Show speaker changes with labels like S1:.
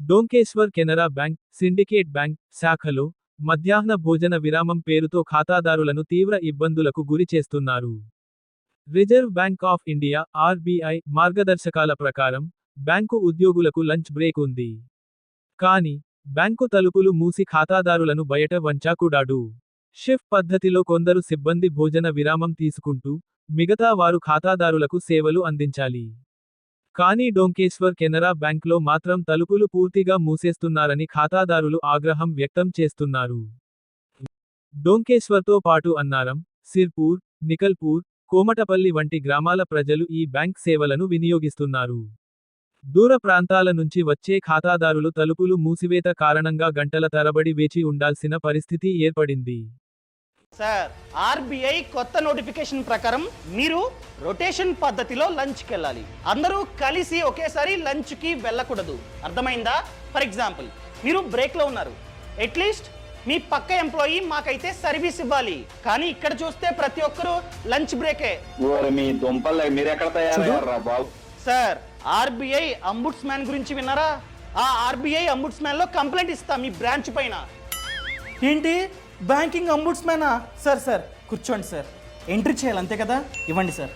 S1: డోంకేశ్వర్ Canara bank, syndicate bank శాఖలో మధ్యాహ్న భోజన విరామం పేరుతో ఖాతాదారులను తీవ్ర ఇబ్బందులకు గురి చేస్తున్నారు. Reserve bank of India RBI మార్గదర్శకాల ప్రకారం బ్యాంకు ఉద్యోగులకు లంచ్ బ్రేక్ ఉంది. కానీ బ్యాంకు తలుపులు మూసి ఖాతాదారులను బయట వంచాకుడాడు. షిఫ్ట్ పద్ధతిలో కొందరు సిబ్బంది భోజన విరామం తీసుకుంటూ, మిగతా వారు ఖాతాదారులకు సేవలు అందించాలి. కానీ డోంకేశ్వర్ కెనరా బ్యాంక్లో మాత్రం తలుపులు పూర్తిగా మూసేస్తున్నారని ఖాతాదారులు ఆగ్రహం వ్యక్తం చేస్తున్నారు. డోంకేశ్వర్తో పాటు అన్నారం, సిర్పూర్, నికల్పూర్, కోమటపల్లి వంటి గ్రామాల ప్రజలు ఈ బ్యాంక్ సేవలను వినియోగిస్తున్నారు. దూర ప్రాంతాల నుంచి వచ్చే ఖాతాదారులు తలుపులు మూసివేత కారణంగా గంటల తరబడి వేచి ఉండాల్సిన పరిస్థితి ఏర్పడింది.
S2: సార్, ఆర్బీఐ కొత్త నోటిఫికేషన్ ప్రకారం మీరు రొటేషన్ పద్ధతిలో లంచ్కి వెళ్ళాలి. అందరూ కలిసి ఒకేసారి లంచ్కి వెళ్ళకూడదు. అర్థమైందా? ఫర్ ఎగ్జాంపుల్, మీరు బ్రేక్లో ఉన్నారు. అట్లీస్ట్ మీ పక్క ఎంప్లాయీ మాకైతే సర్వీస్ ఇవ్వాలి. కానీ ఇక్కడ చూస్తే ప్రతి ఒక్కరూ లంచ్ బ్రేకే. సార్, ఆర్బీఐ అంబుడ్స్మ్యాన్ గురించి విన్నారా? ఆ ఆర్బీఐ అంబుడ్స్మ్యాన్ లో కంప్లైంట్ ఇస్తా మీ బ్రాంచ్ పైన. ఏంటి, బ్యాంకింగ్ అంబుడ్స్మ్యానా? సార్ కూర్చోండి సార్, ఎంట్రీ చేయాలి అంతే కదా, ఇవ్వండి సార్.